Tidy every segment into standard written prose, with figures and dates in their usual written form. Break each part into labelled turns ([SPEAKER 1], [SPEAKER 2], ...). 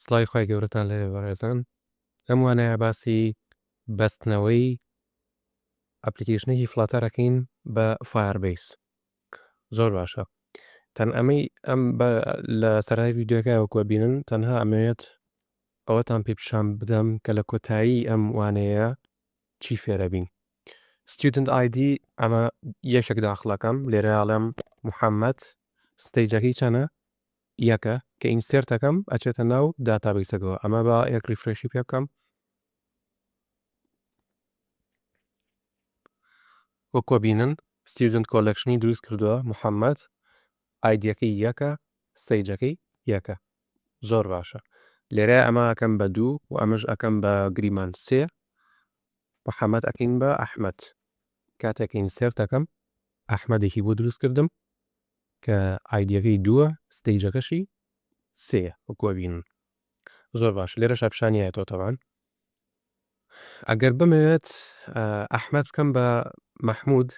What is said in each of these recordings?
[SPEAKER 1] سڵای خی گەورەتان لێ بەڕێزان ئەم وانەیە باسی بەستنەوەی ئەپلیکیشنێکی فلاتەرەکەین بە Firebase زۆر باشە ئەم لە سەرای ڤیددیوەکە وەکوە بینن تەنها ئەمەوێت ئەوەتان پێ پیشان بدەم کە لە کۆتایی ئەم وانەیە چی فێرەبین Student ID ئەمە یەکێک داخڵەکەم لێرەیاڵم محەممەد ستەیجەکەی چەنە یەکە کە ئینسێرتەکەم ئەچێتە ناو داتابیسەکەەوە ئەمە بە یەک ریفرێشی پێ بکەم وەکوە بینن student کۆلەکشنی دروست کردووە محەممەد ئایدیەکەی یەکە ستەیجەکەی یەکە زۆر باشە لێرە ئەمە ئەەکەم بە 2 و ئەمەش ئەەکەم بە گریمان سێ محەممەد ئەکەین بە ئەحمەد کاتێک ئینسێرتەکەم ئەحمەدێکی بۆ دروست کردم کە ئایدیەکەی دووە ستەیجەکەشی سێ وەکوە بینن زۆر باش لێرە شەپشانیایەتەوە تەوان ئەگەر بمەوێت ئەحمەد بکەم بە مححمود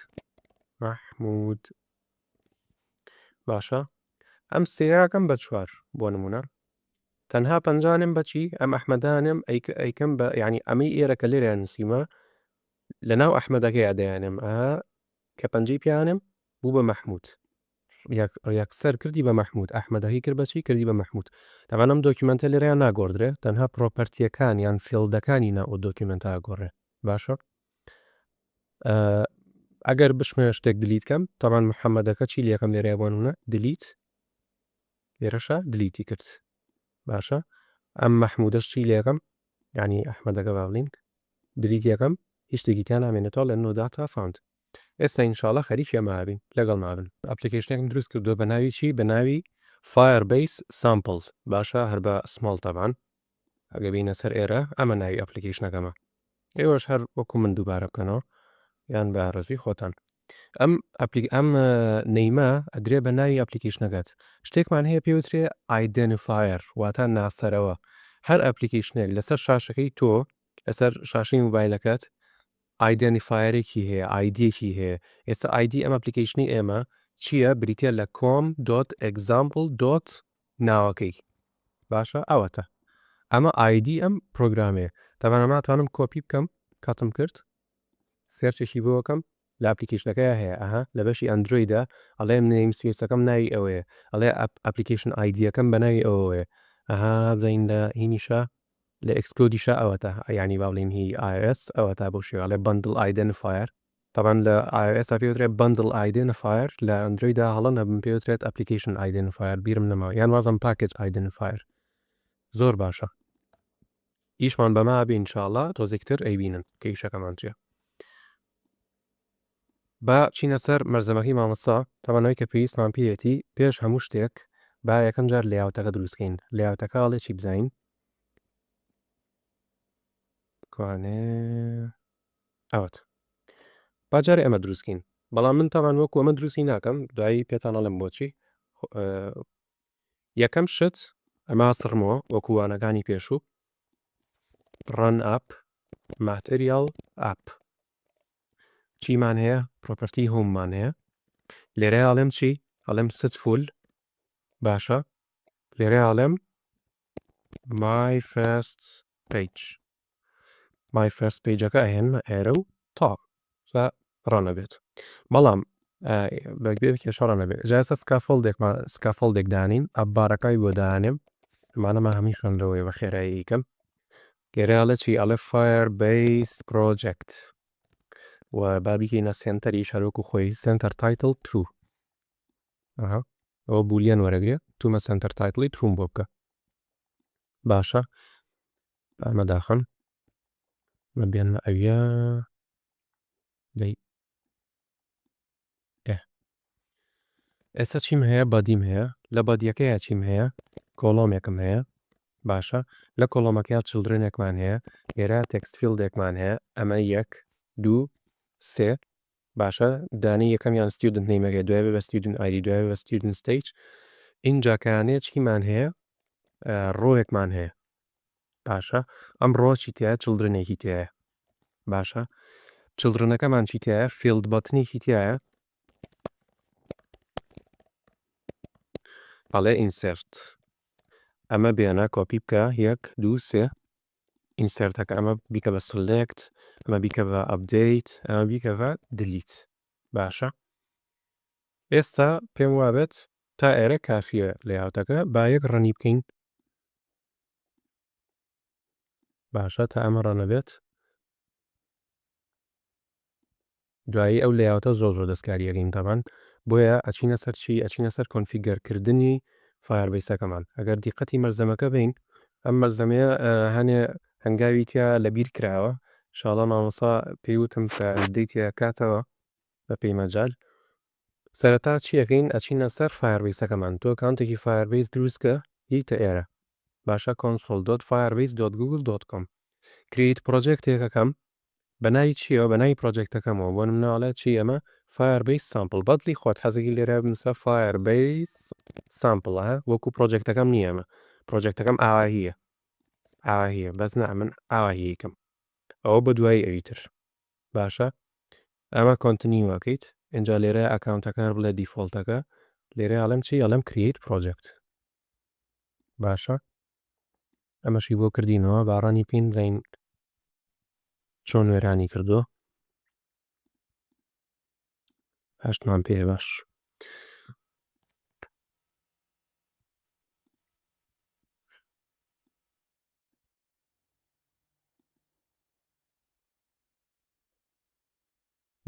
[SPEAKER 1] باشە ئەم سێراکەم بە چوار بۆ نمونە تەنها پەنجانم بەچی ئەم ئەحمەدانم ئەیکەم بە ینی ئەمەی ئێرەکە لێرە نووسیمە لە ناو ئەحمەدەکەی ئەدەیانم کە پەنجەی پیانم بوو بە مححمود یەکسەر کردی بە مححمود ئەحمەدەهی کرد بەچی کردی بە مححمود تاوانم دۆکیمنتە لێرەیان ناگۆدرێ تەنها پرۆپەرتیەکان یان فیلدەکانی نا ئەو دۆکیمنتە ئاگۆڕێ باشە ئەگەر بشمێ شتێک دلیت کەم تاوان محەممەدەکە چی لەکەم لێرە بۆنونە دلیت لێرەشە دلیتی کرد باشە ئەم مححمودەش چی لەکەم ینی ئەحمەدەکە باڵین دلیت یەکەم هیچ شتێکیتیان نامێنێتەوە لە نۆداتا فاند ئێستا ئینشاڵە خەریکی ئەمابین لەگەڵ مابن ئەپلیکیشنێکم دروست کردووە بە ناوی چی بە ناوی Firebase سامپل باشە هەر بە سماڵ تەبان ئەگە بینە سەر ئێرە ئەمە ناوی ئەپلیکیشنەکەمە ئێوەش هەر وەکو من دووبارە بکەنەوە یان بە ڕێزی خۆتان ئەم نەیمە ئەدرێ بە ناوی ئەپلیکیشنەکەت شتێکمان هەیە پێوترێ ئایدنفایر واتە ناسەرەوە هەر ئەپلیکیشنێک لەسەر شاشەکەی تۆ لەسەر شاشەی موبایلەکەت ئایدنیفاایرێکی هەیە ئایدیەکی هەیە ئێستا ئایدی ئەم ئەپلیکیشنی ئێمە چییە بریتە لە com.example. ناوەکەی باشە ئەوەتە ئەمە ئایدی ئەم پرۆگرامێ تەوانەماتوانم کۆپی بکەم کاتم کرد سێرچێکی بۆکەم لە ئەپلیکیشنەکەی هەیە لە بەشی ئەندرویدا ئەڵێم نیم سوێسەکەم ناوی ئەوەیە ئەڵێ ئەپلیکیشن ئایدیەکەم بە ناوی ئەوەیە بزین لە هینیشە لە ئەکسکلودیشە ئەوەتە ینی باڵین هی iOS ئەوەتا بۆ شێوەڵێ بندل ئایدنفایر تاوان لە iOS پێوترێت بندل ئایدنفایر لە ئەندرویدا هەڵە نەبم پێوترێت ئەپلیکیشن ئایدنفایر بیرم نەماوە یان وازم پاکج ئایدنفایر زۆر باشە ئیشمان بەما بێ ئینشاڵڵا تۆزێکتر ئەیبینن کە ئیشەکەمان چیە با چینە سەر مەرزەمەکەی مامەسا تاوانەوەی کە پێویستمان پێیەتی پێش هەموو شتێک با یەکەم جار لیاوتەکە دروستکەین لیاوتەکە هەڵێ چی بزین کوانێ ئەوت باجارێ ئەمە دروستکەین بەڵام من تاوان وەکو ئەمە دروستی ناکەم دوایی پێتانەڵم بۆچی یەکەم شت ئەمە سڕمەوە وەکووانەکانی پێشوو ڕەن ئاپ ماتریال ئاپ چیمان هەیە پرۆپەرتی هۆممان هەیە لێرە ئاڵێم چی ئەڵێم ست فول باشە لێرە ئاڵێم my first pageەکە ئەهێنمە ئێرە و تا ڕەنە بێت بەڵام بەێکێشە ڕەنە بێت جاسە سکافۆڵدێک دانین ئەبارەکەی بۆ دانێم مانەمە هەمی خوێندەوەی بە خێراییکەم گێراڵە چی ئەڵێ Firebase project و بابیکەینە سنتەری شەرۆک و خۆی سنتەر تایتل ترو ئەوە بولیان وەرەگرێ تومە سنتەر تایتڵی تروم بۆ بکە باشە ئەمە داخن بێن ئەوە ئێستا چیم هەیە بەدیم هەیە لە بەدیەکەیە چیم هەیە کۆڵۆمێکم هەیە باشە لە کۆڵۆمەکەی چلدرێنێکمان هەیە ئێرە تەکسفیلدێکمان هەیە ئەمە 1 2 3 باشە دانی یەکەمیان ستودنت نەیمەگەی دوای بە ستودنت ئایدی دوای بە ستودنت ستیج اینجاکانێ چیمان هەیە ڕۆیەکمان هەیە باشە ئەم ڕۆچی تایە چلدرێنێکی تایە باشە چلدرنەکەمان چی تایە فیلد بەتنێکی تایە ئەڵێ ئینسرت ئەمە بێنە کۆپی بکە 1 2 3 ئینسەرتەکە ئەمە بیکە بە سلێکت ئەمە بیکە بە ئەپدەیت ئەمە بیکە بە دلیت باشە ئێستا پێم وابێت تا ئێرە کافیە لەیاوتەکە با یەک ڕەنی بکەین باشە تا ئەمە ڕەنەبێت دوایی ئەو لەیاوتە زۆر دەستکاریەکەین تاوان بۆیە ئەچینە سەر چی ئەچینە سەر کۆنفیگەرکردنی فایربیسەکەمان ئەگەر دیقەتی مەرزەمەکە بین ئەم مەرزەمەیە هەنێ هەنگاوی تیا لەبیر کراوە شاڵە مامەسا پێیوتم دیتە کاتەوە بە پێی مەجال سەرەتا چیەکەین ئەچینە سەر فایربیسەکەمان تۆ کانتێکی فایربیس دروستکە هیتە ئێرە باشە console.firebase.google.com کریت پرۆژێکتێکەکەم بەناوی چیەوە بەناوی پرۆژێکتەکەمەوە بۆ مناڵێت چی ئەمە Firebase سامپل بەدلی خۆت حەزێکی لێرە بنووسە Firebase سامپڵە وەکو پرۆژێکتەکەم نییە ئەمە پرۆژێکتەکەم ئاواهیە بەس نە من ئاواهیەکەم ئەوە بە دوای ئەویتر باشە ئەمە کۆنتنیوەکەیت اینجا لێرە ئەکاونتەکە بڵێ دیفۆڵتەکە لێرە ئەڵم چی ئەڵم کریت پرۆژێکت باشە ئەمەشی بۆ کردینەوە باڕانی پین ڕین چۆن وێرانی کردو هەشتمان پێ باش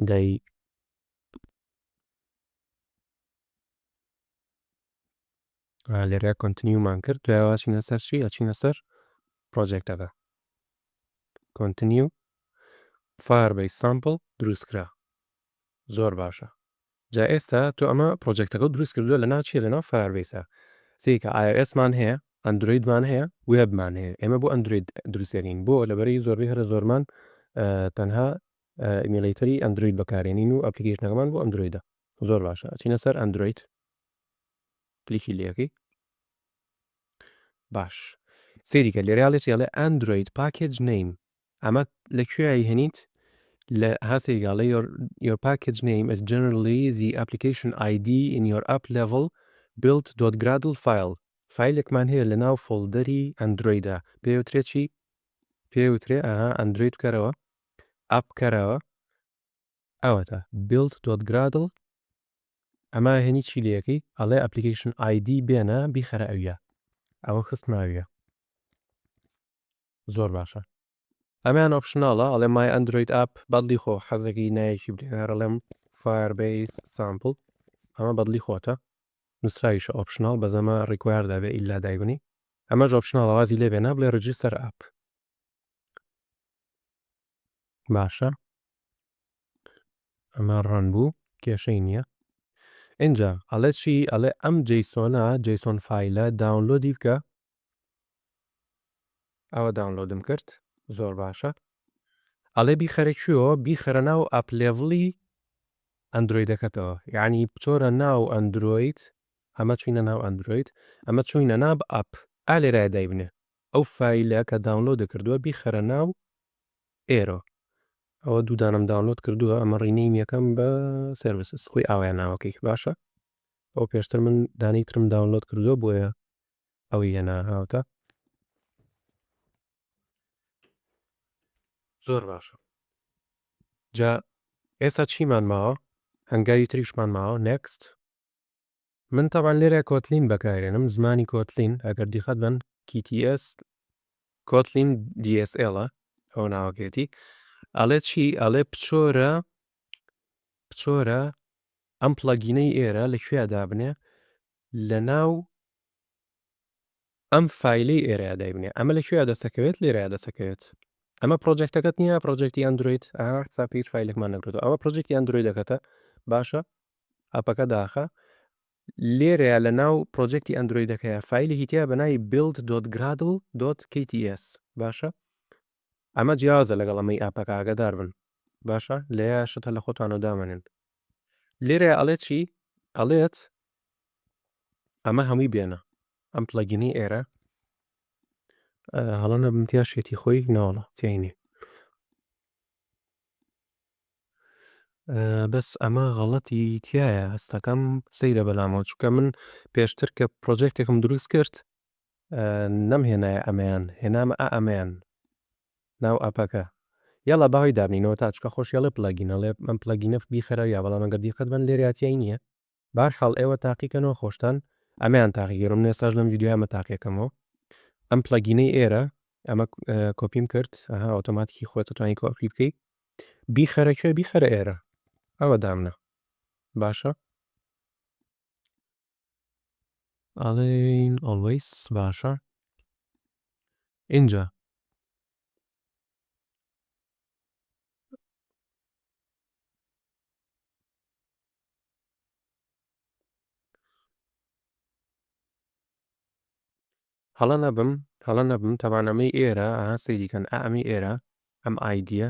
[SPEAKER 1] دەی لێرە کۆنتنیومان کرد دوایەوە چینە سەر چی ئەچینە سەر پرۆژێکتەکە کۆنتنیو Firebase سامپل دروستکرا زۆر باشە جا ئێستا تۆ ئەمە پرۆژێکتەکە دروست کردووە لەناو چیە لەناو فایربیسە سیکە iOSمان هەیە ئەندرویدمان هەیە وێبمان هەیە ئێمە بۆ ئەندروید دروستێنین بۆ لەبەری زۆربەی هەرە زۆرمان تەنها ئیمێلەیتەری ئەندروید بەکارێنین و ئەپلیکیشنەکەمان بۆ ئەندرویدە زۆر باشە چینە سەر ئەندروید کلیکی لەکەی باش سێریکە لێرەڵێکی ئەڵێ ئەندروید پاکج نیم ئەمە لەکوێی هەنیت لە هەسێگاڵە your package name is generally the application ID in your app level build.gradle file فایلێکمان هەیە لە ناو فۆلدەری ئەندرویدە پێوترێت چی پێوترێ ئەندروید بکەرەوە ئاپ بکەرەوە ئەوەتە build.gradle ئەمە هێنی چی لەکەی ئەڵێ application ID بێنە بیخەرە ئەوە ئەوە خستماویە زۆر باشە ئەمیان ئۆپشناڵە ئەڵێ مای ئەندروید ئاپ بەدلی خۆ حەزێکی نایەکی بهێڕەڵێم Firebase سامپل ئەمە بەدلی خۆتە نووسراویشە ئۆپشنال بەزەمە ڕیکوار دەبێ ئیلا دایبنی ئەمە ئۆپشنال وازی لێ بێنە بڵێ ڕجیستەر ئاپ باشە ئەمە ڕەن بوو کێشەی نییە اینجا ئەڵێ چی ئەڵێ ئەم جیسۆنە جیسۆن فایلە داونلۆدی بکە ئەوە داونلۆدم کرد زۆر باشە ئەڵێ بیخەرەکوێەوە بیخەرە ناو ئەپلێڤڵی ئەندرویدەکەتەوە یعنی بچۆرە ناو ئەندروید ئەمە چوینە ناو ئەندروید ئەمە چوینە ناب ئەپ ئالێرای دایبنێ ئەو فایلە کە داونلۆد کردووە بیخەرە ناو ئێرۆ ئەوە دوودانم داونلۆد کردووە ئەمە ڕینیم یەکەم بە سرویسس خۆی ئاوای ناوەکەی باشە ئەو پێشتر من دانیترم داونلۆد کردووە بۆیە ئەوی هێنا هاوتە زۆر باشە جا ئێستا چیمان ماوە هەنگاوی تریشمان ماوە نێکست من تاوان لێرە کۆتلین بەکارێنم زمانی کۆتلین ئەگەر دیخەت بن KTS کۆتلین DSLە ئەو ناوەکێتی ئەڵێ چی ئەڵێ پچۆرە ئەم پلەگینەی ئێرە لەکوێ دابنێ لە ناو ئەم فایلەی ئێرە دایبنێ ئەمە لەکوێ دەسەکەوێت لێرە دەسەکەوێت ئەمە پرۆژێکتەکەت نییە پرۆژێکتی ئەندروید ساپیر فایلێکمان نەکردو ئەمە پرۆژێکی ئەندرویدەکەتە باشە ئەپەکە داخە لێرەیە لە ناو پرۆژێکتی ئەندرویدەکەیە فایلی هیتیا بەناوی build.gradle.kts باشە ئەمە جیازە لەگەڵ ئەمەی ئاپەکە ئاگادار بن باشە لێە شتە لە خۆتانە دامەنێن لێرە ئەڵێت چی ئەڵێت ئەمە هەمووی بێنە ئەم پلەگینی ئێرە هەڵەنە بمتیا شێتی خۆی ناوەڵە تێینێ بەس ئەمە غەڵەتی تایە هەستەکەم سەیرە بەلامەوە چکە من پێشتر کە پرۆژێکتێکم دروست کرد نەمهێنایە ئەمەیان هێنامە ئەمەیان ناو ئەپەکە یاڵا باهۆی دابنینەوە تا چکە خۆشیێڵێ پلگینەڵێ ئەم پلگینە بیخەرە یا بەڵام ئەگەر دیقەت بن لێراتیایی نییە باشحاڵ ئێوە تاقیکەنەوە خۆشتان ئەمەیان تاقیگەرم نێساژ لەم یددیومە تاقیەکەمەوە ئەم پلگینەی ئێرە ئەمە کۆپیم کرد ئۆتۆماتیکی خۆتە توانی کۆپی بکەیت بیخەرەکوێ بیخەرە ئێرە ئەوە دامنە باشە ئەڵێن ئۆڵوەیس باشە اینجا هەڵە نەبم تەوانەمەی ئێرە سەیریکەن ئەمی ئێرە ئەم ئایدە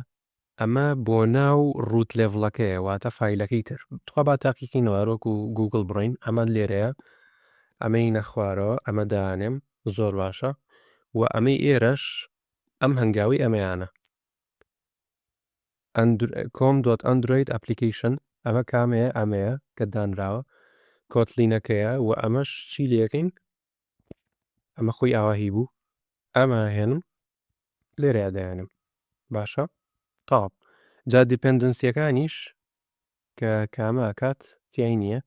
[SPEAKER 1] ئەمە بۆ ناو ڕوت لێڤڵەکەیە واتە فیلەکەی تر توخوا با تاقیکەینەوە ڕۆک و گوگل بڕین ئەمە لێرەیە ئەمەی نەخوارەوە ئەمە دانێم زۆر باشە و ئەمەی ئێرەش ئەم هەنگاوی ئەمەیانە com.android ئەپلیکیشن ئەمە کامەیە ئەمەیە کە دانراوە کۆتلینەکەیە و ئەمەش چی لەکەین ئەمە خۆی ئاواهی بوو ئەمە هێنم لێرەیە دایانم باشە تاڵ جا دیپندنسیەکانیش کە کامە کات تیای نییە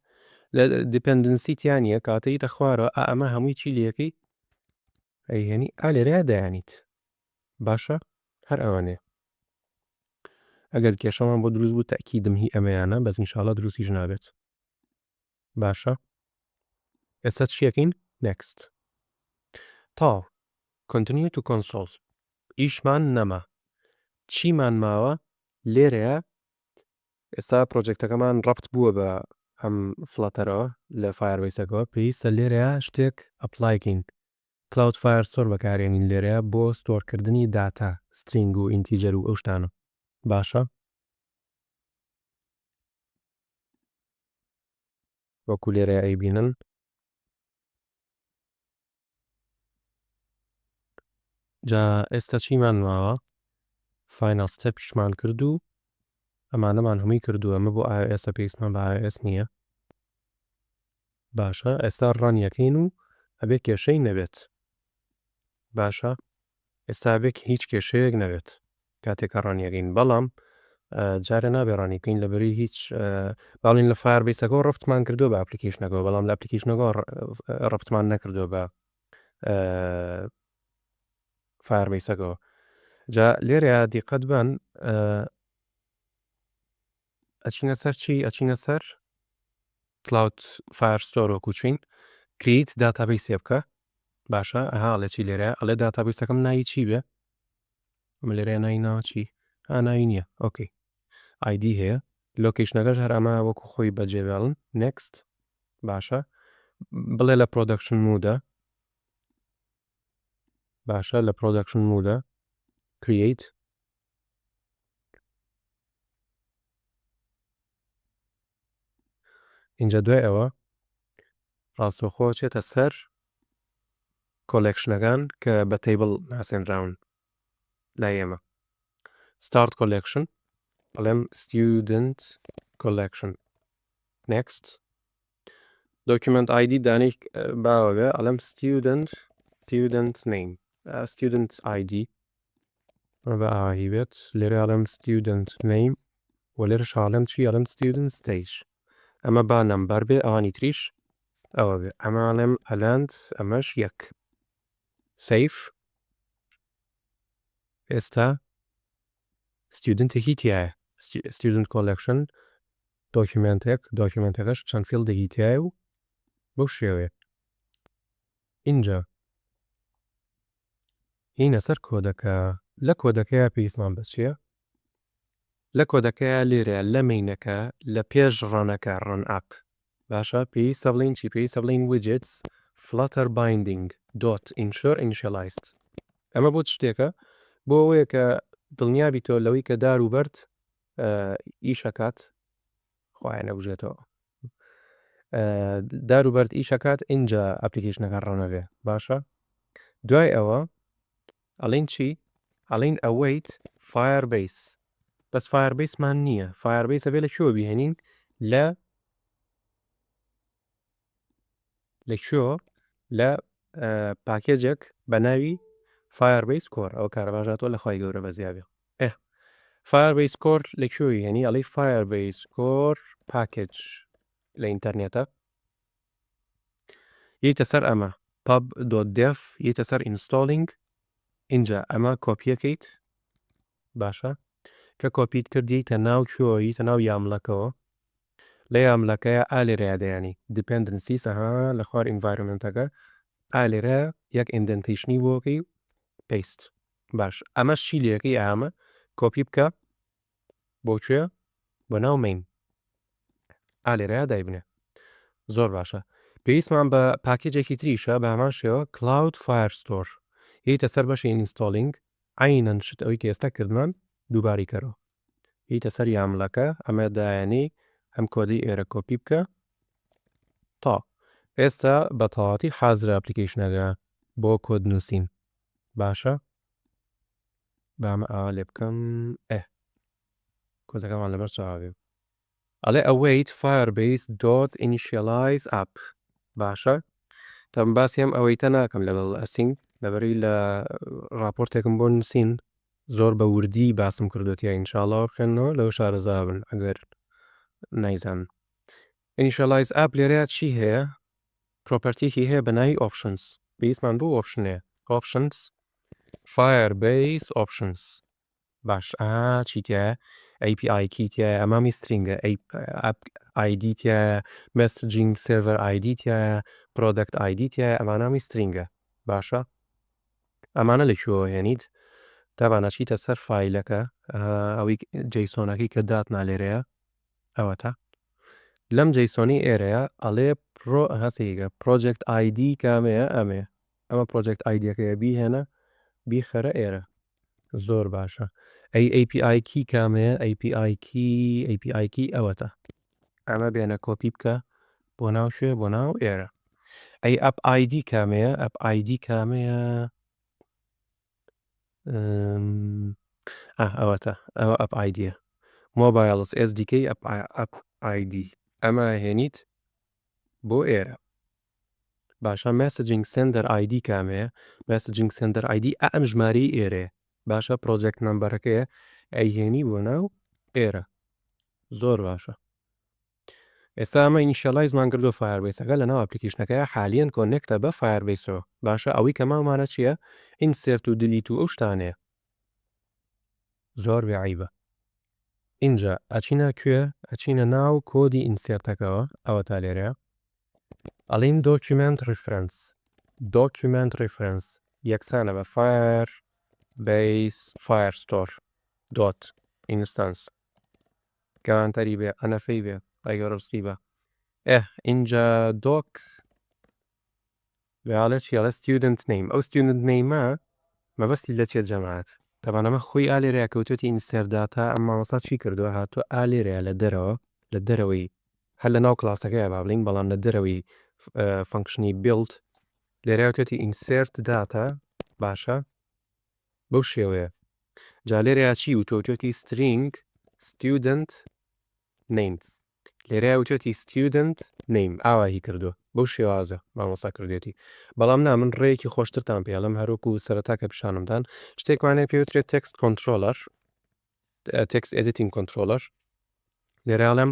[SPEAKER 1] لە دیپندنسی تیانە کاتەی دەخوارەوە ئەمە هەمووی چی لەکەی ئەیهێنی لێرەیە دایانیت باشە هەر ئەوەنێ ئەگەر کێشەمان بۆ دروست بوو تاکیدم هی ئەمەیانە بەس ئینشاڵڵا دروستیش نابێت باشە ئێستا چیەکەین نەکست تاڵ continue to console ئیشمان نەما چیمان ماوە لێرەیە ئێستا پرۆجێکتەکەمان ڕەبت بووە بە ئەم فلاتەرەوە لە فایربیسەکەەوە پێویستە لێرەیە شتێک ئەپلایکین کلاود فایر سۆر بەکارێنین لێرەیە بۆ ستۆرکردنی داتا سترینگ و ئینتیجەر و ئەو شتانە باشە وەکو لێرەیە ئەیبینن جا ئێستا چیمان ماوە فینال ستەپیشمان کرد و ئەمانەمان هەمووی کردووە ئەمە بۆ ئاسە پێویستمان بە ئس نییە باشە ئێستا ڕانیەکەین و ئەبێ کێشەی نەبێت باشە ئێستا بێک هیچ کێشەیەک نەبێت کاتێکە ڕانیەکەین بەڵام جارە نابێڕانی بکەین لەبەری هیچ باڵین لە فایربیسەکە ڕفتمان کردو بە ئەپلیکیشنەکەەوە بەڵام لە ئەپلیکیشنەکە ڕفتمان نەکردو بە فایربیسەکەەوە جا لێرە دیقەت بن ئەچینە سەر چی ئەچینە سەر کلاود فایرستۆر وەکوچین کریت داتابیس سێ بکە باشە ئەها لە چی لێرە ئەڵێ داتابیسەکەم ناوی چی بێ ئەمە لێرە ناوی ناوە چی ناوی نییە ئۆکەی ئایدی هەیە لۆکیشنەکەش هەر ئەمە وەکو خۆی بەجێبێڵن نێکست باشە بڵێ لە پرۆدەکشن مودە باشە لە پرۆدەکشن مودە کرییت اینجا دوای ئەوە ڕاستەوخۆ چێتە سەر کۆلێکشنەکان کە بە تیبل ناسێنراون لای ئێمە start collection ئەڵێم student collection next document ID دانەی باوە بێ ئەڵێم student name student ID بە ئاهی بێت لێرە ئەڵێم student name و لێرە شاڵێم چی ئەڵێم student stage ئەمە با نەمبەر بێ ئەوانی تریش ئەوە بێ ئەماڵێم ئەلاند ئەمەش یەک سیف ئێستا studentێکی تایە student collection دۆکیومنتەکەش چەند فیلدێکی تایە و بەو شێوێ اینجا هینە سەر کۆدەکە لە کۆدەکەیە پێویستمان بە چییە لە کۆدەکەیە لێرە لە مینەکە لە پێش ڕەنەکە ڕەن ئاپ باشە پێویستە بڵین چی پێویستە بڵین widgets flutter binding dot ensure initialized ئەمە بۆ شتێکە بۆ ئەوەیە کە دڵنیابی تۆ لەوەی کە دار و بەرد ئیشەکات خۆیان نەبژێتەوە دار و بەرد ئیشەکات اینجا ئەپلیکیشنەکە ڕەنەوێ باشە دوای ئەوە ئەڵین چی ئەڵین ئەوەیت Firebase بەس Firebaseمان نییە Firebase بێ لە کوێ بهێنین لە کوێ لە پاکێجێک بە ناوی Firebase Core ئەو کارەباژاتۆ لە خی گەورە بەزیابێ Firebase Core لەکوێی هەنی ئەڵی Firebase Core پاکج لە ئینتەرنێتە یتە سەر ئەمە pub.dev یتە سەر ئینستۆلینگ اینجا ئەمە کۆپیەکەیت باشە کە کۆپیت کردیتە ناو کوۆیتە ناو یاملەکەەوە لە یاملەکەیە ئالێرەیادەیانی دیپندنسی سەها لە خوار ئینڤایرمنتەکە ئالێرە یەک ئیندنتیشنی بۆکەی پێست باش ئەمە شیلەکەی ئامە کۆپی بکە بۆکوێ بۆ ناو مین ئالێرەیە دایبنێ زۆر باشە پێویستمان بە پاکێجێکی تریشە بە هەمان شێوە کلاود فایرستۆر هیتە سەر بەشی ئینستۆلینگ عینەن شت ئەوی کە ئێستا کردمان دووباری کەرەوە هیتە سەر یاملەکە ئەمە دایانی ئەم کۆدی ئێرە کۆپی بکە تا ئێستا بە تەواتی حازرە ئەپلیکیشنەکە بۆ کۆد نووسین باشە بامە ئاوا لێ بکەم کۆدەکەمان لەبەر چاوێ ئەڵێ ئەوەیت Firebase .initialize app باشە تەم باسیێم ئەوەیتە ناکەم لەگەڵ ئەسینگ لەبەری لە راپۆرتێکم بۆ نووسین زۆر بە وردی باسم کردوتیە ئینشاءڵڵا بخێنەوە لەو شارەزابن ئەگەر نایزان Initialize app لێرەیە چی هەیە پرۆپەرتیکی هەیە بە ناوی options پێویستمان بۆ optionێ options Firebase options باش چیتە API کیتە ئەمامی سترینگە ID تە messaging server ID تە product ID تە ئەمانامی سترینگە باشە ئەمانە لەکوێوە هێنیت تابانە چیتە سەر فیلەکە ئەوی جیسۆنەکەی کە داتنا لێرەیە ئەوەتە لەم جیسۆنی ئێرەیە ئەڵێ هەسیگە project ID کامەیە ئەمێ ئەمە project IDەکەیە بیهێنە بیخەرە ئێرە زۆر باشە API کی کامەیە API کی ئەوەتە ئەمە بێنە کۆپی بکە بۆ ناو شوێ بۆ ناو ئێرە app ID کامەیە app ID کامەیە ئەوەتە ئەوە app IDە Mobiles SDK app ID ئەمە هێنیت بۆ ئێرە باشە messaging sender ID کامەیە messaging sender ID ئەم ژمارەی ئێرێ باشە پرۆجێکت نمبەرەکەیە ئەیهێنی بۆ ناو ئێرە زۆر باشە ئێستا ئەمە ئینیشیاڵایزمان کردو فایربیسەکە لە ناو ئەپلیکیشنەکەیە حالیان کۆنێکتە بە فایربیسەوە باشە ئەوەی کە ماوانە چییە ئینسێرت و دلیت و ئەو شتانەیە زۆر بێعیبە اینجا ئەچینە کوێ ئەچینە ناو کۆدی ئینسێرتەکەەوە ئەوە تا لێرەیە ئەڵین document reference یەکسانە بە Firebase Firestore .instance گەرانتەری بێ ئەنەفەی بێ ئەگەڕسکی بە اینجا دۆک بێڵێ چیاڵە student name ئەو student name مەبەستی لە چێت جەماعات تەبانەمە خۆی ئالێرەیە کەوتێتی ئینسێرداتا ئەم مامەسا چی کردووە هاتووە ئالێرەیە لە دەرەوەی هەر لە ناو کلاسەکەی با بڵین بەڵام لە دەرەوەی فەنکشنی بیلد لێرەوەتێتی ئینسێرت داتا باشە بەو شێوەیە جا لێرەیە چی و تۆتێتی string student names لێرەیە وتێتی student name ئاوایی کردووە بەو شێوازە مامۆسا کردێتی بەڵام نا من ڕێیەکی خۆشترتان پێڵم هەروکو سەرەتا کە پیشانمدان شتێکوانێ پێوترێت text controller text editing controller لێرەڵم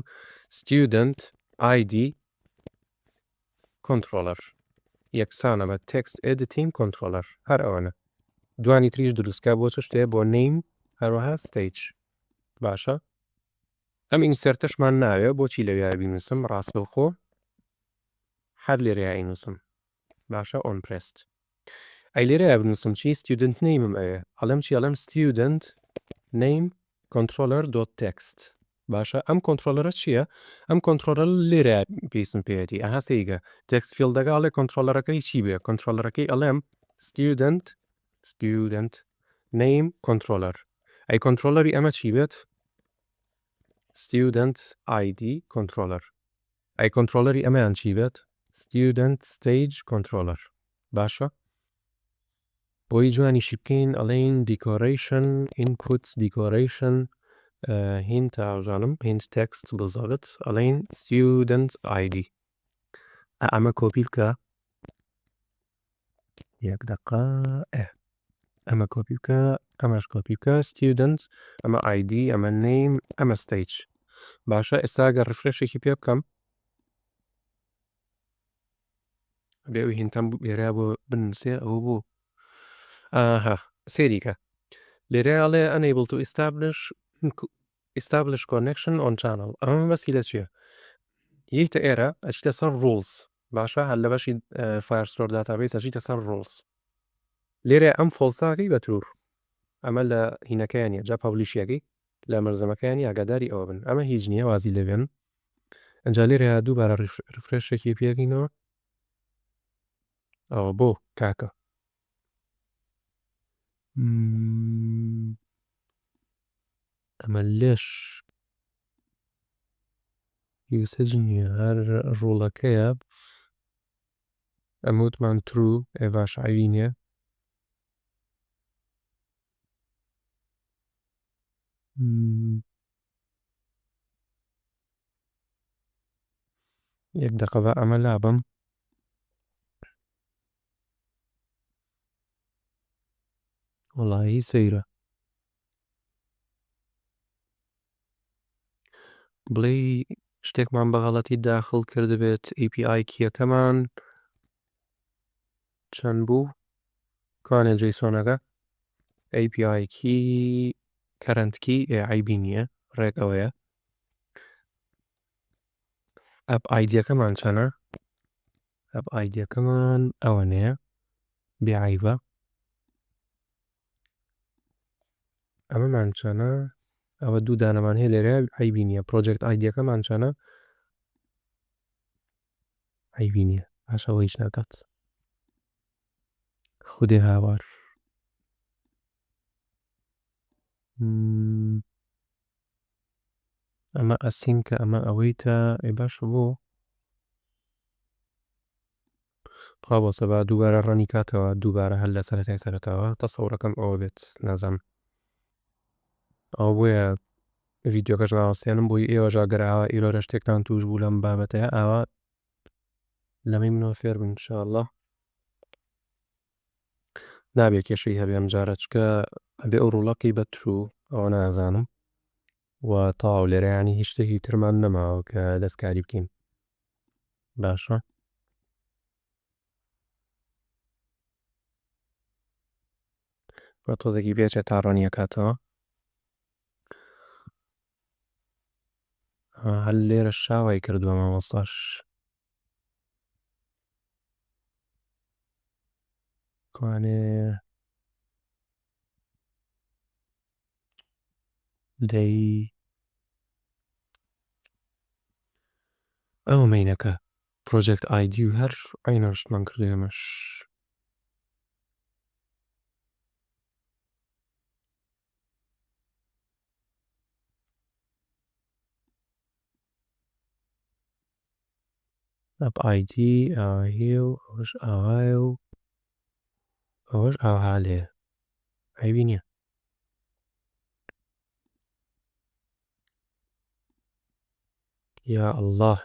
[SPEAKER 1] student ID controller یەکسانە بە text editing controller هەر ئەوەنە دوانی تریش دروستکە بۆ چ شتێ بۆ name هەروەها stage باشە ئەم ئینسێرتەشمان ناوێ بۆچی لەوێ بینوسم ڕاستەوخۆ هەر لێرەیە ئینوسم باشە on pressed ئەی لێرەیە بنووسم چی student name'م ئەوێ ئەڵم چی ئەڵم student name controller.text باشە ئەم کۆنترۆلەرە چییە ئەم کۆنترۆلەر لێرە پێیسم پێێتی ئەهاسیگە تێکس فیلدەگاڵێ کۆنترۆلەرەکەی چی بێ کۆنترۆلەرەکەی ئەڵێم student name controller ئەی کۆنترۆلەری ئەمە چی بێت student ID controller ئەی کۆنترۆلەری ئەمەیان چی بێت student stage controller باشە بۆی جوانیشی بکەین ئەڵێن decoration input decoration هین تاژانم هین تێکست بزڵت ئەڵێن student ID ئەمە کۆپی بکە یەک دقە ئەمە کۆپی بکە ئەمەش کۆپی بکە student ئەمە ID ئەمە name ئەمە stage باشە ئێستا گە ڕفرێشێکی پێ بکەم بێ ئەوی هینتەم لێرە بۆ بنووسێ ئەوە بوو ئاها سێریکە لێرەیاڵێ unable to establish connection on channel ئەمە بەسی لە چییە؟ یەکتە ئێرە ئەچیتە سەر rules باشە هەر لە بەشی Firestore database ئەچیتە سەر rules لێرە ئەم فۆلساکەی بە تور ئەمە لە هینەکەیانە جا پەبلیشیەکەی لە مەرزەمەکانی ئاگاداری ئەوە بن ئەمە هیچ نییە وازی لەبێن ئەنجا لێرە دووبارە ڕفرێشێکی پێکەینەوە ئەوە بۆ کاکە ئەمە لێش یوسج نییە هەر ڕوڵەکەیە ئەمە وتمان ترو ئێ باش عیبینە یەک دقە بە ئەمە لابم وەڵاهی سەیرە بڵێ شتێکمان بەغەڵەتی داخل کردبێت API کیەکەمان چەند بوو کوانێ جەیسۆنەکە API کی current key عیبی نییە ڕێک ئەوەیە ئەپ ئایدیەکەمان چەنە ئەپ ئایدیەکەمان ئەوە نەیە بێعیبە ئەمەمان چەنە ئەوە دوو دانەمان هەیە لێرە عیبی نییە پرۆجێکت ئایدیەکەمان چەنە عیبی نییە پاشەوە هیچ ناکات خودێ هاوار ئەمە ئەسینکە ئەمە ئەوەیتە ئەی باش بوو خوا بۆ سەبا دووبارە ڕەنی کاتەوە دووبارە هەر لە سەرەتای سەرەتاوە تەسەوڕەکەم ئەوە بێت نازانم ئەو بۆیە ڤیددیۆکەش ناوەستێنم بۆی ئێوەژا گەراوە ئیرۆرە شتێکتان توش بوو لەم بابەتەیە ئاوا لەمەی منەوە فێر بن ئینشاءڵڵا نابێت کێشەی هەبێ ئەم جارە چکە ئەبێ ئەو ڕوڵەکەی بە ترو ئەوە نازانم و تەواو لێرەیانی هیچ شتێکی ترمان نەماوە کە دەستکاری بکەین باشە بە تۆزێکی بێچێت تا ڕەنیە کاتەوە هەر لێرە شاوای کردووە مامۆستاش کوانێ دەی ئەو مینەکە پرۆجێکت ئایدی و هەر عینەشتمان کردو ئێمەش ئەپ ئایدی ئاوا هەیە و ئەوەش ئاوایە و ئەوەش ئاها لێ عیبی نییە یا ئەڵڵاه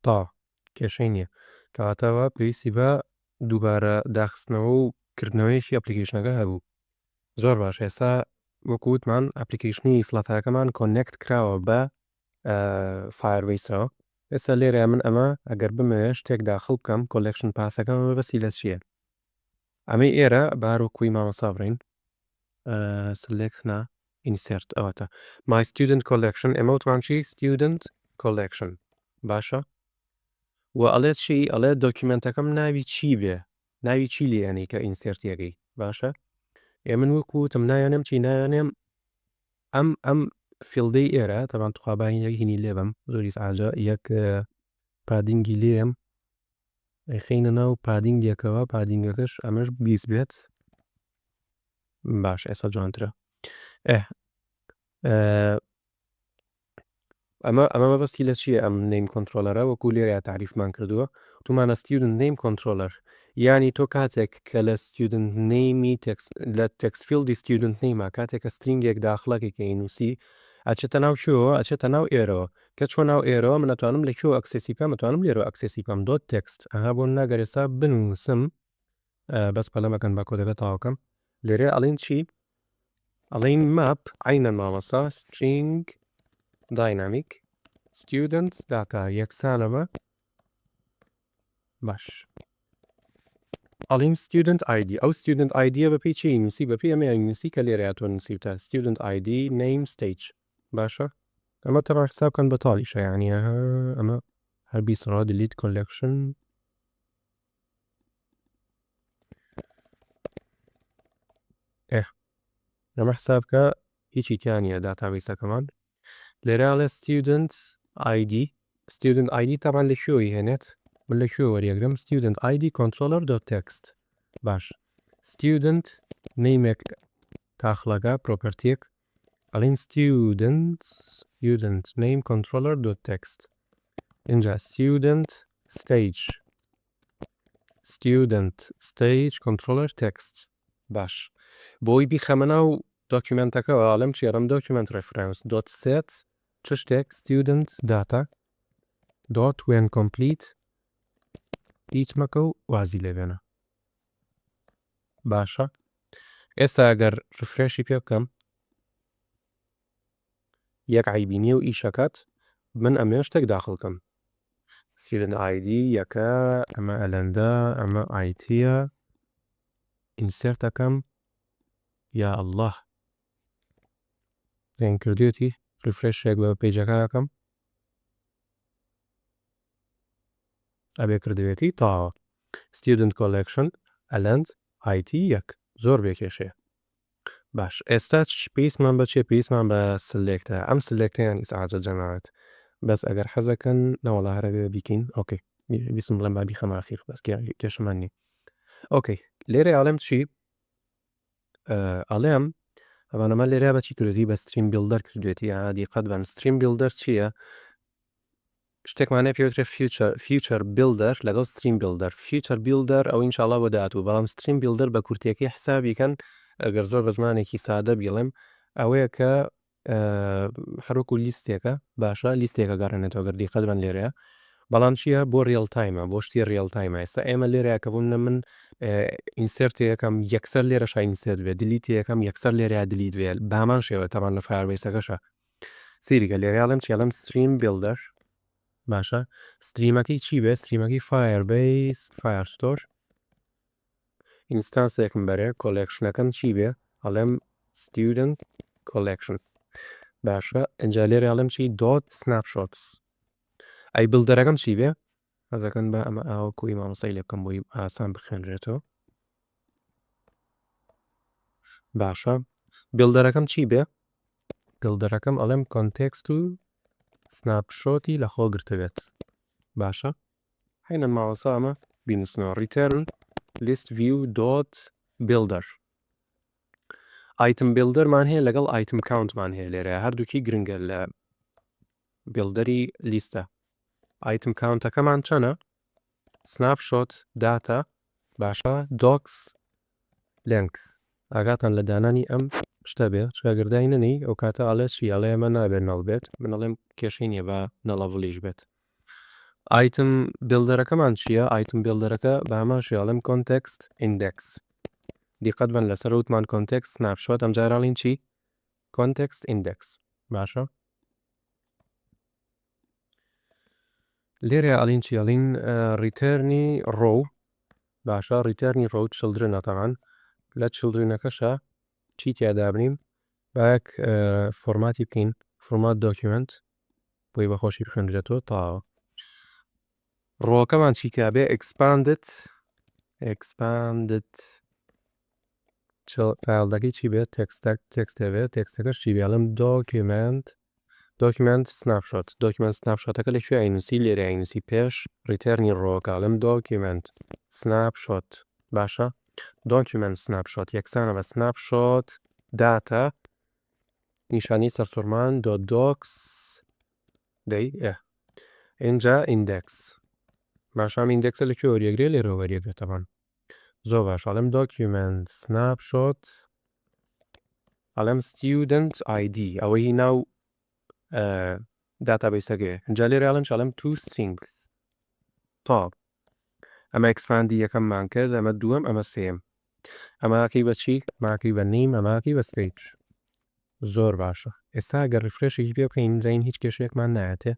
[SPEAKER 1] تا کێشەی نییە کەواتەوە پێویستی بە دووبارە داخستنەوە و کردنەوەیەکی ئەپلیکیشنەکە هەبوو زۆر باش ئێستا وەکووتمان ئەپلیکیشنی فلاتەکەمان کۆنێکت کراوە بە فایربیسەوە ئێستا لێرە من ئەمە ئەگەر بمەوێ شتێک داخل بکەم کۆلێکشن پاسەکەمە بەسی لە چییە ئەمەی ئێرە باروکوی مامەسا بڕین سلێکنا ئینسرت ئەوەتە my student collection ئێمە وتمان چی student collection باشە و ئەڵێت چی ئەڵێت دۆکیمنتەکەم ناوی چی بێ ناوی چی لێیانەی کە ئینسرتیەکەی باشە من وەکوتم نایانم چی نایانێم ئەم فیلدەی ئێرە تەوان توخوابانی یەک هینی لێبم زۆری ساجە یەک پادینگی لێم خینە ناو پادینگێکەوە پادینگەکەش ئەمەش بیست بێت باش ئێستا جوانترە ئەمە بەستی لە چیە ئەم نیم کۆنتترۆلەرە وەکو لێرە تعریفمان کردووە تومانە student name controller یعنی تۆ کاتێک کە لە student نەیمی لە تەکسفیلدی student نەیمە کاتێک کە سترینگێک داخڵەکێکی نووسی ئەچێتە ناو شووە ئەچێتە ناو ئێرەوە کە چۆن ناو ئێرەوە من ئەتوانم لە کوێ ئەکسسی بکەم ئەتوانم لێرە ئەکسسی بکەم دۆت تێکست ئەها بۆ ناگەر ئێستا بنووسم بەس پەلەمەکەن بە کۆدەکە تاواکەم لێرێ ئەڵین چی ئەڵین ماپ عینە مامەسا string dynamic student داکا یەکسانە بە باش ئەڵین student ID ئەو student IDە بەپی چی نووسی بەپی ئەمە نووسی کە لێرە تۆ نووسیتە student ID name stage باشە ئەمە تەڕ حسابکەن بەتاڵیشە یعنی ئەمە هەر بیسڕا delete collection ئەمە حسابکە هیچی تیانە داتابیسەکەمان لێرە ئەڵێ student ID تاڕان لە شوێی هێنێت من لە شوێ وەریەگرم student ID controller.text باش student نەیمێک تاخڵەکە پرۆپەرتیەک ئەڵین student name controller.text اینجا student stage controller text باش بۆی بیخەمە ناو دۆکیومنتەکەەوە ئاڵم چێرم document reference .set چ شتێک student data when complete هیچ مەکە و وازی لێبێنە باشە ئێستا ئەگەر ڕفرێشی پێ بکەم یەک عیبینیە و ئیشەکەت من ئەمێ شتێک داخڵکەم student ID یەکە ئەمە ئەلەندە ئەمە ئایتیە ئینسێرتەکەم یا ئەڵڵاه دێن کردوێتی ریفرێشێک بە پێیجەکەکەم ئەبێ کردوێتی تاوە student collection ئەلەند ئایتی یەک زۆر بێکێشەیە باش ئێستا پێیسمان بەچێ پێیسمان بە سلێکتە ئەم سلێکتیان ئیسعاجە جەماوێت بەس ئەگەر حەزەکەن نەوەڵا هەرەوێ بیکەین ئۆکەی بیسم بڵێم با بیخەم ئاخیر بەس کێشەمان نی ئۆکەی لێرە ئاڵێم چی ئەڵێم ئەوانەمە لێرە بەچی کردوێتی بە ستریم بیلدەر کردوێتی یادی قەت بەن ستریم بیلدەر چییە شتێکمانە پێوترێت فیوچەر بیلدەر لەگەڵ ستریم بیلدەر فیوچەر بیلدەر ئەو ئینشاڵا بۆ داهاتوو بەڵام ستریم بیلدەر بە کورتێکی حسابیکەن ئەگەر زۆر بە زمانێکی سادە بیڵێم ئەوەیە کە هەروەکو لیستێکە باشە لیستێکە گەڕێنێتەوە گەردی قەت بەن لێرەیە بەڵام چییە بۆ ریل تایمە بۆ شتی ریل تایمە ئێستا ئێمە لێرەیە کە بوون من ئینسرتەکەم یەکسەر لێرە شاینسێت بێ دلیتی یەکەم یەکسەر لێرە دلیت بێت بامان شێوە تەمان لە فایربیسەکەشە سیریکە لێرەڵم چێڵم ستریم بیلدەر باشە ستریمەکەی چی بێ ستریمەکەی فایربیس فایرستۆر ئینستانسێکم بەرێ کۆلێکشنەکەم چی بێ ئەڵێم student collection باشە ئەنجا لێرە ئەڵێم چی dot snapshots ئەی بڵدەرەکەم چی بێ هەزەکەن بە ئەمە ئاوە کوی مامەسای لێ بکەم بۆی ئاسان بخێنرێتەوە باشە بڵدەرەکەم چی بێ بڵدەرەکەم ئەڵێم کۆنتێکست و سناپشۆتی لە خۆ گرتەوێت باشە هەینە ماوەسا ئەمە بینوسنەوە return list view dot builder ئایتم بڵدەرمان هەیە لەگەڵ ئایتم کاونتمان هەیە لێرە هەردووکی گرنگە لە بڵدەری لیستە ئایتم کاونتەکەمان چەنە سناپشۆت داتا باشە دۆکس لێنکس ئاگاتان لە دانانی ئەم شتە بێ چگەردای نەنی ئەو کاتە ئاڵێت چی ئەڵێ ئەمە نابێت نەڵ بێت منەڵێم کێشەی نییە بە نەڵەڤڵیش بێت ئایتم بڵدەرەکەمان چییە ئایتم بڵدەرەکە بە ئەماشی ئەڵێم کۆنتێکست ئیندێکس دیقەت بن لەسەر وتمان کۆنتێکست سناپشۆت ئەم جاراڵین چی کۆنتێکست ئیندێکس باشە لێرە ئەڵین چی ئەڵین ریتەرنی ڕۆ باشە ریتەرنی ڕۆ چلدرنە تەمان لە چلدرنەکەشە چی تیادابنیم باەک فۆرماتی بکەین فۆرمات دۆکیومنت بۆی بەخۆشی بخوێنرێتەوە تاوە ڕۆکەمان چی کابێ expanded فایلدەکەی چی بێت تێکستە بێت تێکستەکەش چی بێڵم دۆکیومنت سناپشۆت دۆکیومنت سناپشۆتەکە لەکوێ ئاینوسی لێرە ئاینوسی پێش ریتەرنی ڕۆکاڵم دۆکیومنت سناپشۆت باشە دۆکیومنت سناپشۆت یەکسانە بە سناپشۆت داتا نیشانی سەرسوورمان دۆکس دەی اینجا ئیندێکس باشام ئیندێکسە لەکوێ وەریەگرێ لێرە وەریەگرێتەوەن زۆر باش ئەڵێم دۆکیومنت سناپشۆت ئەڵێم student ID ئەوەی ناو داتابیسەکەیە اینجا لێرە ئەڵەن چاڵم تو string تاڵ ئەمە ئەکسپاندی یەکەممان کرد ئەمە دووەم ئەمە سێم ئەماکەی بە چی ماکەی بە نیم ئەماکەی بە ستیج زۆر باشە ئێستا گەر ریفرێشێکی پێ بکەین زین هیچ کێشەیەکمان نایەتێ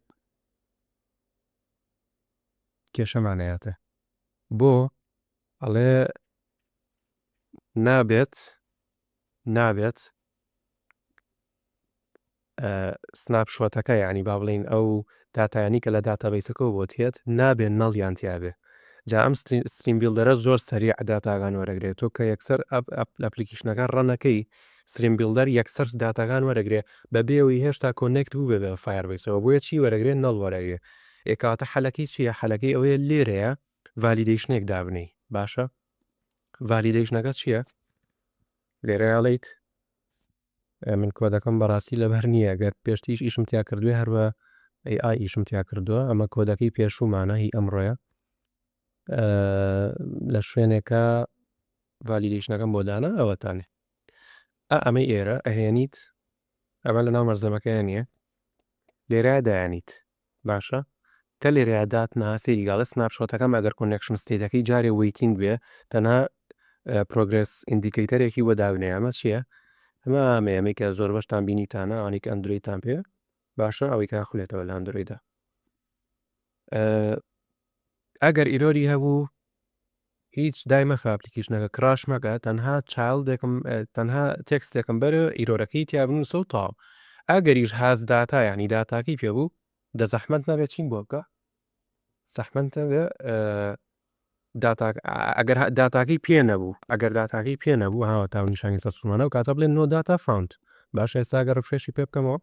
[SPEAKER 1] کێشەمانەیەتە بۆ ئەڵێ نابێت سناپشۆتەکە یعنی با بڵین ئەو داتایانی کە لە داتابیسەکەەوە بۆ هێت نابێت نەڵیان تیاابێ جا ئەم ستریم بیلدەرە زۆر سەریع داتاگان وەرەگرێت تۆ کە یەکسەر ئەپلیکیشنەکە ڕەنەکەی ستریم بیلدەر یەکسەر داتاگان وەرەگرێ بەبێەوەی هێشتا کۆنێکت بوو بێ بە فایربیسەوە بۆیە چی وەرەگرێت نەڵ وەرەگرێ ئێکاتە حەلەکەی چییە حەلەکەی ئەوەیە لێرەیە ڤالیدیشنێک دابنەی باشە ڤالیدیشنەکە چییە لێرەیاڵیت من کۆدەکەم بەڕاستی لەبەر نییە گەر پێشتیش ئیشم تیا کردوێ هەروە AI ئیشم تیا کردووە ئەمە کۆدەکەی پێشومانە هی ئەمڕۆیە لە شوێنێکە ڤالیدیشنەکەم بۆ دانا ئەوەتانێ ئەمەی ئێرە ئەهێنیت ئەمە لە ناو مەرزەمەکەیە نییە لێرە دایانیت باشە کە لێرە دات ناسیری گاڵە سناپشۆتەکەم ئەگەر کۆنێکشن ستیتەکەی جارێ ویتینگ بێ تەنها پرۆگرس ئیندیکەیتەرێکی وەداونێ ئەمە چییە؟ ئەمە ئەمەیەمەی کە زۆر بەشتان بینیتانە ئەوانێک ئەندرویدتان پێ باشە ئەوەی کا خولێتەوە لە ئەندرویدا ئەگەر ئیرۆری هەبوو هیچ دایمەخە ئەپلیکیشنەکە کراش مەکە تەنها چایلدێکم تەنها تێکستێکم بەرە ئیرۆرەکەی تیابن سە و تاو ئەگەریش هاز داتا ینی داتاکی پێبوو دەزەحمەت نابێت چین بۆ بکە سەحمەتە بێ ئەگەر داتاکی پێ نەبوو ئەگەر داتاکی پێ نەبوو هاوە تاو نیشانی سەسومانە و کاتە بڵێن نۆ داتا فاوند باشە ئێستاگەر ڕفرێشی پێ بکەمەوە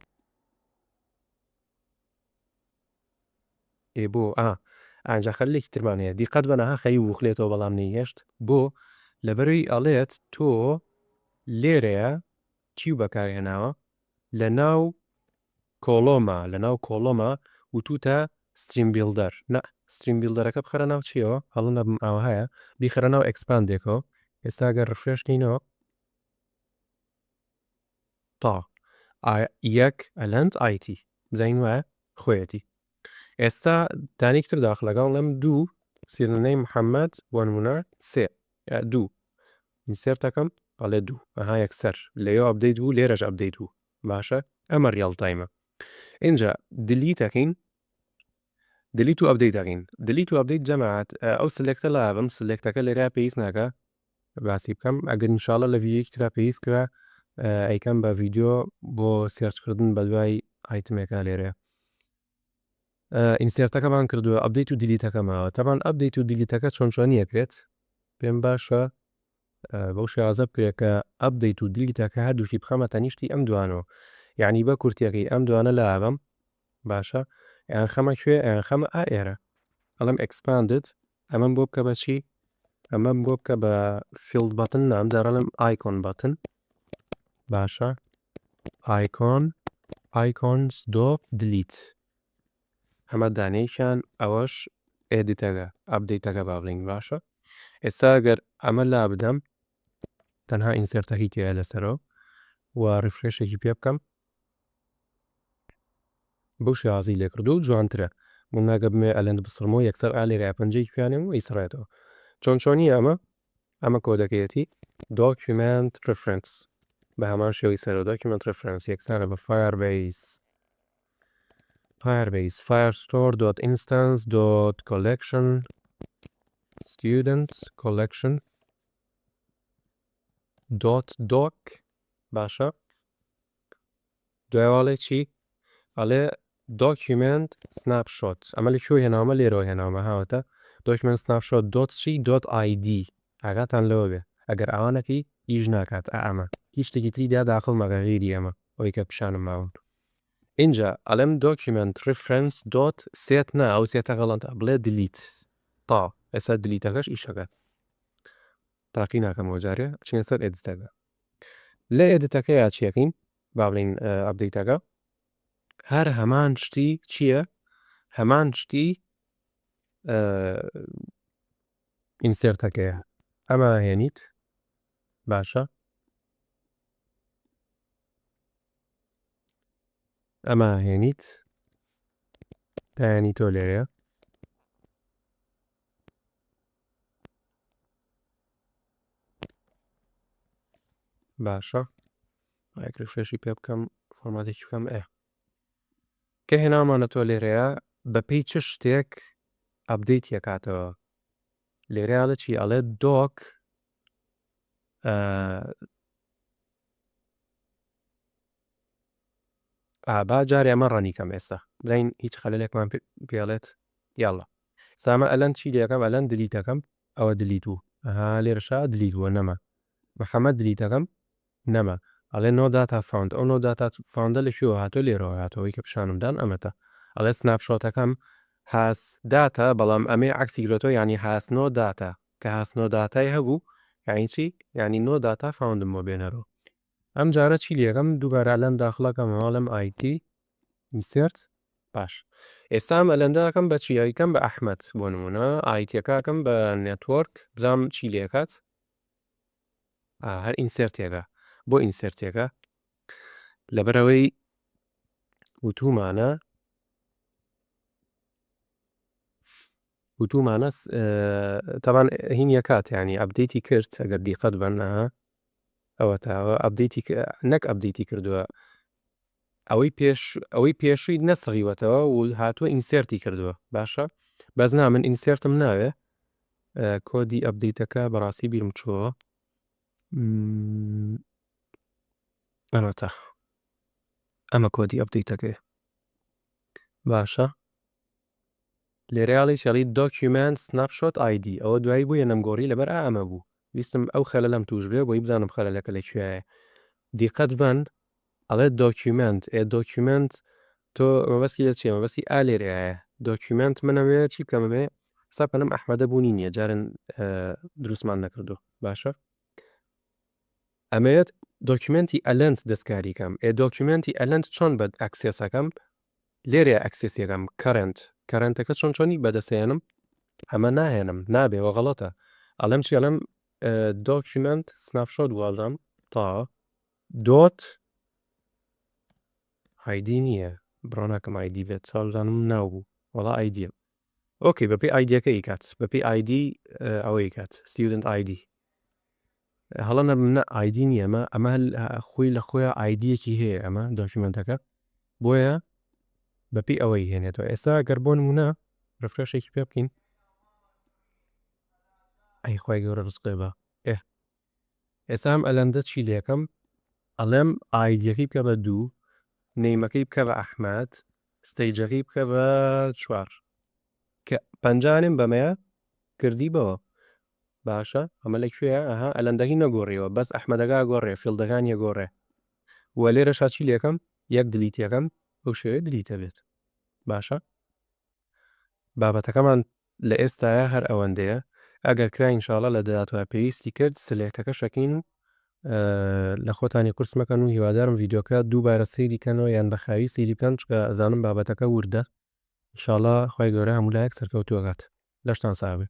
[SPEAKER 1] بۆ ئاجا خەلێکی ترمانەیە دیقەت بەنەها خەی وخلێتەوە بەڵام نەیهێشت بۆ لەبەروی ئەڵێت تۆ لێرەیە چی بەکارهێناوە لە ناو کۆڵۆمە وتوتە ستریم بیلدەر نە ستریم بیلدەرەکە بخەرە ناو چیەوە هەڵە نەبم ئەوە هەیە بیخەرە ناو ئەکسپاندێکەوە ئێستاگەر ڕفرێشکەینەوە تا یەک ئەلەند ئایتی بزین وایە خۆیەتی ئێستا دانێکتر داخ لەگەڵ لەم دوو سیرنەی محەممەد بۆ نمونە سێ دوو ئینسێرتەکەم ئەڵێ دوو ئەها یەکسەر لێەوە ئەبدەیت بوو لێرەش ئەبدەیت بوو باشە ئەمە ریاڵ تایمە اینجا دلیتەکەین دلیت و ئەبدەیت دەکەین دلیت و ئەبدەیت جەماعەت ئەو سلێکتە لابم سلێکتەکە لێرە پێویست ناکە باسی بکەم ئەگەر انشاءڵە لە ڤیدیۆیەکی ترا پێویست کرا ئەیکەم بە ڤیدیۆ بۆ سێرچکردن بە دوای ئایتمێکە لێرەیە ئینسێرتەکەمان کردووە ئەبدەیت و دیلیتەکەمەوە تەمان ئەبدەیت و دیلیتەکە چۆنچۆنیەکرێت پێم باشە بەو شێوازە بکرێت کە ئەبدەیت و دیلیتەکە هەردووکی بخەمە تەنیشتی ئەم دوانەوە یعنی بە کورتیەکەی ئەم دوانە لە ئابم باشە یان خەمە کوێ یان خەمە ئێرە ئەڵم ئەکسپاندت ئەمەم بۆ بکە بە چی ئەمەم بۆ بکە بە فیلد بەتن نام دەڕەڵم ئایکۆن بەتن باشە ئایکۆنز دۆ دلیت ئەمە دانەیەکیان ئەوەش ئێدیتەکە ئەبدەیتەکە با بڵین باشە ئێستا گەر ئەمە لا بدەم تەنها ئینسێرتەکەی تایە لەسەرەوە و ڕفرێشێکی پێ بکەم بەو شێوازی لێ کردو و جوانترە من ناگە بمێ ئەلەند بسڕمەوە یەکسەر ئالێرە پەنجەی کوێنێم و ئیسڕێتەوە چۆنی ئەمە کۆدەکەیەتی document reference بە هەمان شێوەی سەرەوە document reference یەکسانە بە Firebase firestore.instance.collection student collection .doc باشە دوایواڵێ چی ئەڵێ document snapshot ئەمە لە کوێ هێناومە لێرەوە هێناومە هاوەتە document snapshot .c.id ئاگاتان لەوە بێ ئەگەر ئەوانەکەی ئیژ ناکات ئەمە هیچ شتێکی تریدا داخڵ مەگە غیری ئەمە ئەوەی کە پیشانم ماون اینجا ئەلم document reference set نا ئەو سێتە غەڵەنتە بڵێ delete تا ئێستا دلیتەکەش ئیشەکە تاقی ناکەمەوە جارێ چینە سەر ئێدیتەکە لە ئێدیتەکە یا چیەکەین با بڵین ئەبدەیتەکە هەر هەمان شتی چییە هەمان شتی ئینسێرتەکەیە ئەمە هێنیت باشە ئەمە هێنیت دایانی تۆ لێرەیە باشە ڕێکریفرێشی پێ بکەم فۆرماتێکی بکەم کە هێنامانە تۆ لێرەیە بەپێی چ شتێک ئەپدەیت یەکاتەوە لێرەیاڵە چی ئەڵێ دۆک با جارێ ئەمە ڕەنیکەم ئێستا بڵین هیچ خەلەلێکمان پێڵێت یاڵە سامە ئەلەن چی لەکەم ئەلەن دلیتەکەم ئەوە دلیت و لێرەشا دلیتوە نەما محەممەد دلیتەکەم نەما ئەڵێ نۆداتا فاوند ئەو نۆداتا فاوندە لە شووە هاتۆ لێرەوە هاتەوەی کە پیشانمدان ئەمەتە ئەڵێ سناپشۆتەکەم هاس داتا بەڵام ئەمێ عکسی گرێتەوە ینی هاسنۆ داتا کە هاسنۆ داتای هەبوو یانی چی ینی نۆ داتا فاوندم بۆ بێنەرەوە ئەم جارە چی لێکەم دووبارە لەم داخڵەکەم ماڵم ئایتی میسرت باش ئێستام ئەلەندەکەم بە چیاییکەم بە ئەحمەد بۆ نمونە ئایتیەکەکەم بە نێتوەرک بزانام چی لێکات هەر ئینسرتێکە بۆ ئینسرتێکە لەبەرەوەی وتومانە تاوان هین یەکات ینی ئەبدەیتی کرد ئەگەر دیقەت بەنەها ئەوە تاوە ئەبدەیتی نەک ئەبدەیتی کردووە ئەوەی پێشووی نەسڕیوەتەوە و هاتووە ئینسرتی کردووە باشە بەزنا من ئینسرتم ناوێ کۆدی ئەبدەیتەکە بەڕاستی بیرم چووە ئەمەتە ئەمە کۆدی ئەبدەیتەکەی باشە لێرەیاڵی چێڵی دۆکیومنت سناپشۆت آیدی ئەوە دوایی بووە نەمگۆڕی لەبەر ئەمە بوو ویستم ئەو خەلە لەم توش بێ بۆی بزانم خەلەلەکە لەکوێیە دیقەت بن ئەڵێ دۆکیومنت دۆکیومنت تۆ مەبەستی لە چێ مەبەستی لێرەیە دۆکیومنت منەوێ چی بکەمەوێ ساپەنم ئەحمەدە بوونی نییە جارن دروستمان نەکردو باشە ئەمەیەت دۆکیومنتی ئەلەند دەستکاریکەم دۆکیومنتی ئەلەند چۆن بە ئەکسسەکەم لێرە ئەکسسیەکەم کەرنتەکە چۆنی بەدەسێنم ئەمە ناهێنم نابێەوە غەڵەتە ئەڵم چی ئەلم دۆکیومنت سناپشۆت واڵدام تا دۆت هایدی نییە بڕۆناکەم ئایدی بێت چاڵدانم ناوبوو وەڵا ئایدە ئۆکەی بەپی ئایدەکە ئیکات بەپی ئایدی ئەوەی کات ستودنت ئایدی هەڵە نە ئایدی نیە ئەمە خۆی لە خۆیان ئایدیەکی هەیە ئەمە دۆکیومنتەکە بۆیە بەپی ئەوەی هێنێتەوە ئێستا گەر بۆ نمونە ڕفرەشێکی پێ بکەین ئەی خی گەورە ڕزقێ بە ئێسام ئەلەندە چی لێکم ئەڵێم ئایدیەکەی بکە بە 2 نەیمەکەی بکە بە ئەحمەد ستەیجەکەی بکە بە 4 کە پەنجانم بەمەیە کردی بەوە باشە ئەمە لەکوێە ئەلەندەکەی نەگۆڕیەوە بەس ئەحمەدەگا گۆڕێ فیلدەکانی گۆڕێ وە لێرە شاچی لێکم یەک دلیتەکەم بەو شێوێ دلیتە بێت باشە بابەتەکەمان لە ئێستاە هەر ئەوەندەیە ئەگەر کرا ئینشاڵە لە داهاتوە پێویستی کرد سلێکتەکە شەکەین و لە خۆتانی قورس مەکەن و هیوادارم ڤیددیۆکە دووبارە سەیری بکەنەوە یان بەخاوی سەیری بکەن چکە ئەزانم بابەتەکە وردە ئینشاڵە خی گەورە هەمولایەک سەرکەوتووەگات لەشتان ساوێ